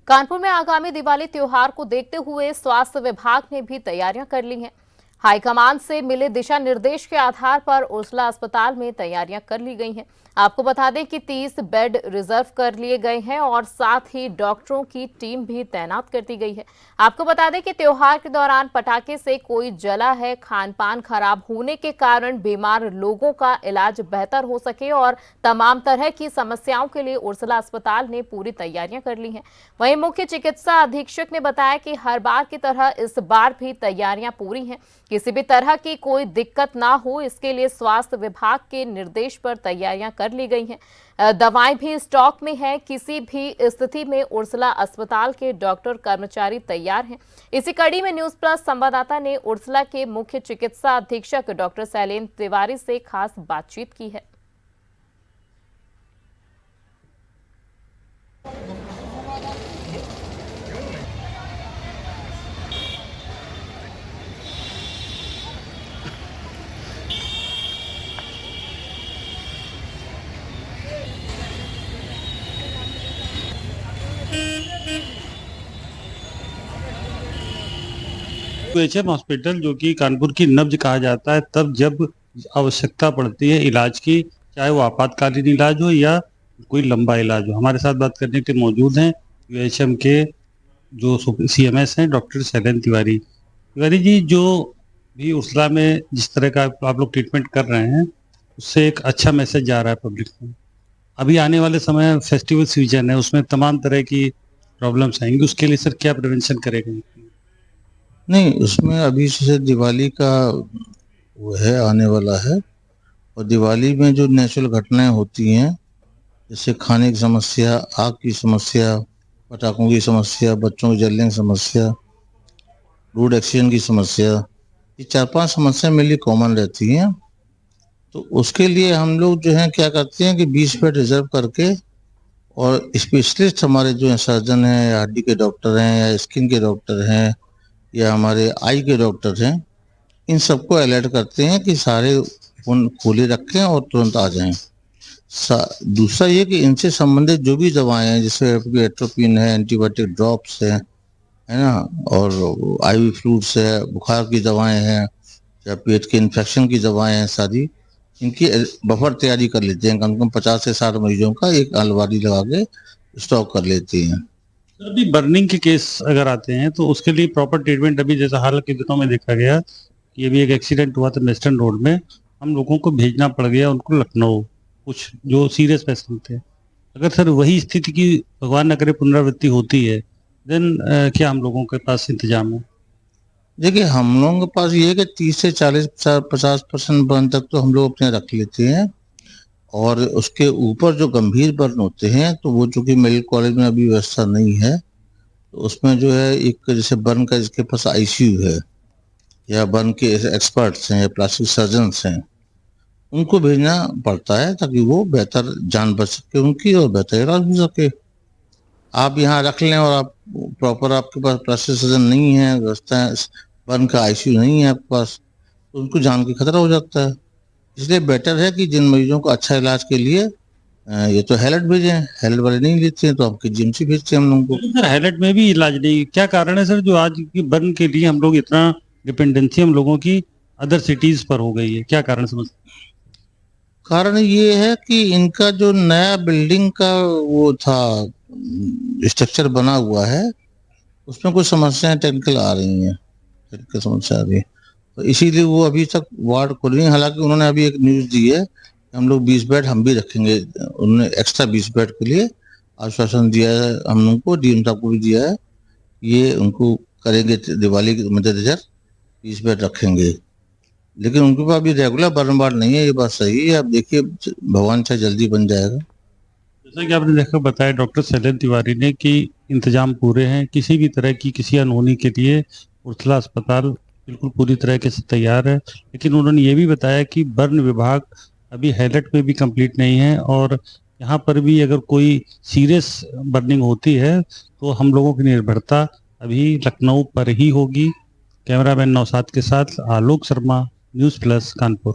कानपुर में आगामी दिवाली त्योहार को देखते हुए स्वास्थ्य विभाग ने भी तैयारियां कर ली हैं। हाईकमान से मिले दिशा निर्देश के आधार पर उर्सला अस्पताल में तैयारियां कर ली गई हैं। आपको बता दें कि 30 बेड रिजर्व कर लिए गए हैं और साथ ही डॉक्टरों की टीम भी तैनात कर दी गई है। आपको बता दें कि त्योहार के दौरान पटाखे से कोई जला है, खान पान खराब होने के कारण बीमार लोगों का इलाज बेहतर हो सके और तमाम तरह की समस्याओं के लिए उर्सला अस्पताल ने पूरी तैयारियां कर ली हैं। वहीं मुख्य चिकित्सा अधीक्षक ने बताया कि हर बार की तरह इस बार भी तैयारियां पूरी हैं। किसी भी तरह की कोई दिक्कत ना हो, इसके लिए स्वास्थ्य विभाग के निर्देश पर तैयारियां कर ली गई हैं। दवाएं भी स्टॉक में हैं। किसी भी स्थिति में उर्सला अस्पताल के डॉक्टर कर्मचारी तैयार हैं। इसी कड़ी में न्यूज प्लस संवाददाता ने उर्सला के मुख्य चिकित्सा अधीक्षक डॉक्टर शैलेंद्र तिवारी से खास बातचीत की है। एचएम हॉस्पिटल जो कि कानपुर की नब्ज कहा जाता है, तब जब आवश्यकता पड़ती है इलाज की, चाहे वो आपातकालीन इलाज हो या कोई लंबा इलाज हो। हमारे साथ बात करने के लिए मौजूद हैं यूएचएम के जो सीएमएस हैं, डॉक्टर शैलेंद्र तिवारी। तिवारी जी, जो भी उर्सला में जिस तरह का आप लोग ट्रीटमेंट कर रहे हैं, उससे एक अच्छा मैसेज जा रहा है पब्लिक में। अभी आने वाले समय फेस्टिवल सीजन है, उसमें तमाम तरह की प्रॉब्लम्स आएंगी, उसके लिए सर क्या प्रिवेंशन करेंगे? नहीं, उसमें अभी से दिवाली का वो है, आने वाला है। और दिवाली में जो नेचुरल घटनाएं होती हैं, जैसे खाने की समस्या, आग की समस्या, पटाखों की समस्या, बच्चों की जलने की समस्या, रोड एक्सीडेंट की समस्या, ये 4-5 समस्या मेरे लिए कॉमन रहती हैं। तो उसके लिए हम लोग जो है क्या करते हैं कि 20 बेड रिजर्व करके, और स्पेशलिस्ट हमारे जो हैं, सर्जन हैं या हड्डी के डॉक्टर हैं या स्किन के डॉक्टर हैं या हमारे आई के डॉक्टर हैं, इन सबको अलर्ट करते हैं कि सारे फोन खोले रखें और तुरंत आ जाएं। दूसरा ये कि इनसे संबंधित जो भी दवाएं हैं, जैसे एट्रोपिन है, एंटीबायोटिक ड्रॉप्स है ना, और आईवी फ्लूइड्स है, बुखार की दवाएं हैं या पेट के इन्फेक्शन की दवाएं हैं, सारी इनकी बफर तैयारी कर लेते हैं। कम से कम 50 से 60 मरीजों का एक अलमारी लगा के स्टॉक कर लेते हैं। अभी बर्निंग के केस अगर आते हैं तो उसके लिए प्रॉपर ट्रीटमेंट, अभी जैसा हाल के दिनों में देखा गया कि अभी एक एक्सीडेंट हुआ था वेस्टर्न रोड में, हम लोगों को भेजना पड़ गया उनको लखनऊ, कुछ जो सीरियस पेशेंट थे। अगर सर वही स्थिति की भगवान न करे पुनरावृत्ति होती है, देन क्या हम लोगों के पास इंतजाम है? देखिए, हम लोगों के पास ये है कि 30 से 40-50% बर्न तक तो हम लोग अपने रख लेते हैं। और उसके ऊपर जो गंभीर बर्न होते हैं, तो वो चूंकि मेडिकल कॉलेज में अभी व्यवस्था नहीं है, तो उसमें जो है एक जैसे बर्न का जिसके पास आईसीयू है या बर्न के एक्सपर्ट्स हैं या प्लास्टिक सर्जन्स हैं, उनको भेजना पड़ता है ताकि वो बेहतर जान बच सके उनकी और बेहतर इलाज हो सके। आप यहाँ रख लें और आप प्रॉपर, आपके पास प्लास्टिक सर्जन नहीं है, व्यवस्था है, बर्न का आईसीयू नहीं है आपके पास, तो उनको जान की खतरा हो जाता है। इसलिए बेटर है कि जिन मरीजों को अच्छा इलाज के लिए ये तो हैलट भेजें, हैलट वाले नहीं लेते हैं तो आपके जीएमसी भेजते हैं हम लोगों को। सर हैलट में भी इलाज नहीं, क्या कारण है सर जो आज की बर्न के लिए हम लोग इतना डिपेंडेंसी हम लोगों की अदर सिटीज पर हो गई है, क्या कारण समझ? कारण ये है कि इनका जो नया बिल्डिंग का वो था, स्ट्रक्चर बना हुआ है, उसमें कुछ समस्याएं टेक्निकल आ रही हैं, टेक्निकल समस्या आ रही है, तो इसीलिए वो अभी तक वार्ड खोल नहीं। हालांकि उन्होंने अभी एक न्यूज़ दी है कि हम लोग 20 बेड हम भी रखेंगे। उन्होंने एक्स्ट्रा 20 बेड के लिए आश्वासन दिया है हम लोगों को, डीएम साहब को भी दिया है, ये उनको करेंगे, दिवाली के मद्देनजर 20 बेड रखेंगे। लेकिन उनके पास अभी रेगुलर बर्नबार नहीं है, ये बात सही है। अब देखिए, भगवान चाहे जल्दी बन जाएगा। जैसा कि आपने देखा बताया डॉक्टर शैलेंद्र तिवारी ने कि इंतजाम पूरे हैं, किसी भी तरह की किसी अनहोनी के लिए उर्सला अस्पताल बिल्कुल पूरी तरीके से तैयार है। लेकिन उन्होंने ये भी बताया कि बर्न विभाग अभी हैलट में भी कंप्लीट नहीं है और यहाँ पर भी अगर कोई सीरियस बर्निंग होती है तो हम लोगों की निर्भरता अभी लखनऊ पर ही होगी। कैमरामैन नौशाद के साथ आलोक शर्मा, न्यूज़ प्लस कानपुर।